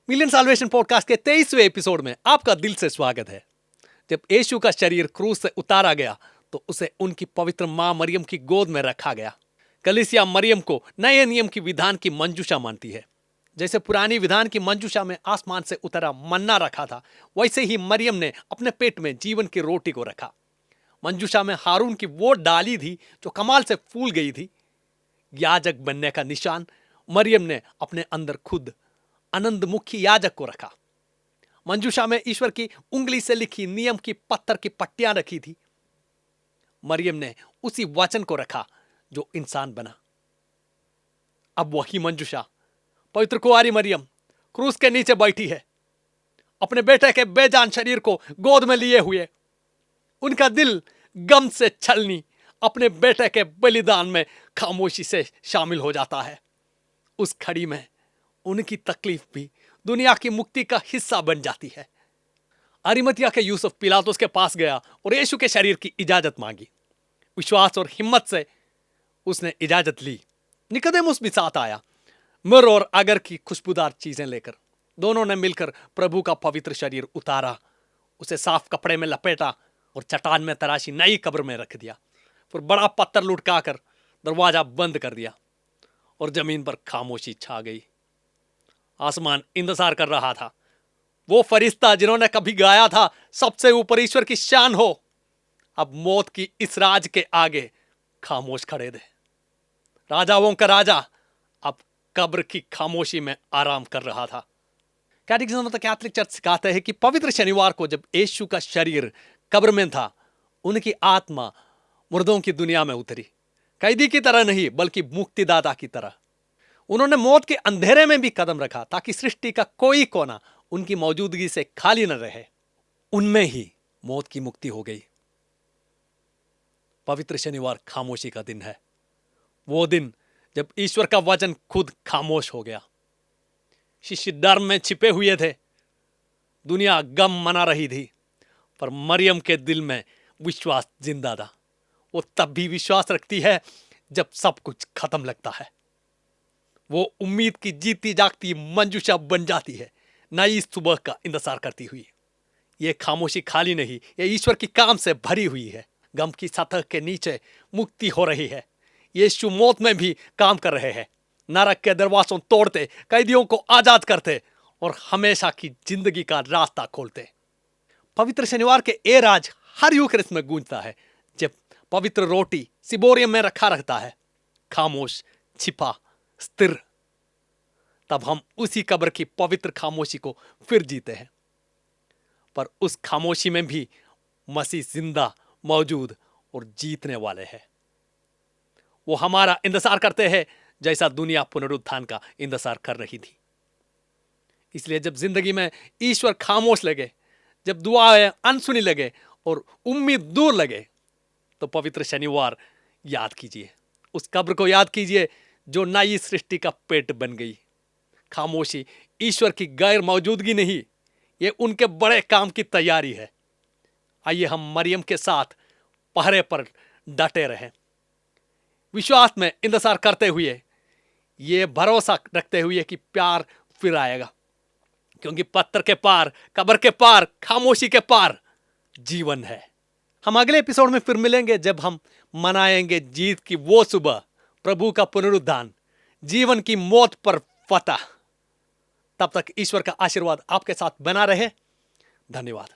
Million solvation podcast के 23वें episode में आपका दिल से स्वागत है। जब यीशु का शरीर क्रूस से उतारा गया तो उसे उनकी पवित्र मां मरियम की गोद में रखा गया। कलीसिया मरियम को नए नियम की विधान की मंजूषा मानती है। जैसे पुरानी विधान की मंजूषा में आसमान से उतरा मन्ना रखा था, वैसे ही मरियम ने अपने पेट में जीवन की रोटी को रखा। मंजूषा में हारून की वो डाली थी जो कमाल से फूल गई थी। याजक बनने का निशान मरियम ने अपने अंदर खुद आनंदमुखी याजक को रखा। मंजूषा में ईश्वर की उंगली से लिखी नियम की पत्थर की पट्टियां रखी थी। मरियम ने उसी वचन को रखा जो इंसान बना। अब वही मंजूषा पवित्र कुंवारी मरियम क्रूस के नीचे बैठी है, अपने बेटे के बेजान शरीर को गोद में लिए हुए। उनका दिल गम से छलनी अपने बेटे के बलिदान में खामोशी से शामिल हो जाता है। उस खड़ी में उनकी तकलीफ भी दुनिया की मुक्ति का हिस्सा बन जाती है। अरिमतिया के यूसुफ पिलातुस के पास गया और यीशु के शरीर की इजाजत मांगी। विश्वास और हिम्मत से उसने इजाजत ली। निकोदेमुस भी साथ आया, मिर्र और अगर की खुशबूदार चीजें लेकर। दोनों ने मिलकर प्रभु का पवित्र शरीर उतारा, उसे साफ कपड़े में लपेटा और चट्टान में तराशी नई कब्र में रख दिया। फिर बड़ा पत्थर लुढ़काकर दरवाजा बंद कर दिया और जमीन पर खामोशी छा गई। आसमान इंतजार कर रहा था। वो फरिश्ता जिन्होंने कभी गाया था, सबसे ऊपर ईश्वर की शान हो, अब मौत की इस राज के आगे खामोश खड़े थे। राजाओं का राजा अब कब्र की खामोशी में आराम कर रहा था। कैटेकिज्म ऑफ द कैथोलिक चर्च सिखाते हैं कि पवित्र शनिवार को जब यीशु का शरीर कब्र में था, उनकी आत्मा मुर्दों की दुनिया में उतरी। कैदी की तरह नहीं, बल्कि मुक्तिदाता की तरह। उन्होंने मौत के अंधेरे में भी कदम रखा ताकि सृष्टि का कोई कोना उनकी मौजूदगी से खाली न रहे। उनमें ही मौत की मुक्ति हो गई। पवित्र शनिवार खामोशी का दिन है, वो दिन जब ईश्वर का वचन खुद खामोश हो गया। शिष्य डर में छिपे हुए थे, दुनिया गम मना रही थी, पर मरियम के दिल में विश्वास जिंदा था। वो तब भी विश्वास रखती है जब सब कुछ खत्म लगता है। वो उम्मीद की जीती जागती मंजूषा बन जाती है, नई सुबह का इंतजार करती हुई। ये खामोशी खाली नहीं, ये ईश्वर की काम से भरी हुई है। गम की सतह के नीचे मुक्ति हो रही है। यीशु मौत में भी काम कर रहे हैं, नरक के दरवाजों तोड़ते, कैदियों को आजाद करते और हमेशा की जिंदगी का रास्ता खोलते। पवित्र शनिवार के ये राज हर यूकरिस्त में गूंजता है, जब पवित्र रोटी सिबोरियम में रखा रहता है, खामोश, छिपा, स्थिर। तब हम उसी कब्र की पवित्र खामोशी को फिर जीते हैं। पर उस खामोशी में भी मसीह जिंदा, मौजूद और जीतने वाले हैं। वो हमारा इंतजार करते हैं जैसा दुनिया पुनरुत्थान का इंतजार कर रही थी। इसलिए जब जिंदगी में ईश्वर खामोश लगे, जब दुआएं अनसुनी लगे और उम्मीद दूर लगे, तो पवित्र शनिवार याद कीजिए। उस कब्र को याद कीजिए जो नई सृष्टि का पेट बन गई। खामोशी ईश्वर की गैर मौजूदगी नहीं, ये उनके बड़े काम की तैयारी है। आइए हम मरियम के साथ पहरे पर डटे रहें, विश्वास में इंतजार करते हुए, ये भरोसा रखते हुए कि प्यार फिर आएगा, क्योंकि पत्थर के पार, कब्र के पार, खामोशी के पार जीवन है। हम अगले एपिसोड में फिर मिलेंगे जब हम मनाएंगे जीत की वो सुबह, प्रभु का पुनरुत्थान, जीवन की मौत पर फतह। तब तक ईश्वर का आशीर्वाद आपके साथ बना रहे। धन्यवाद।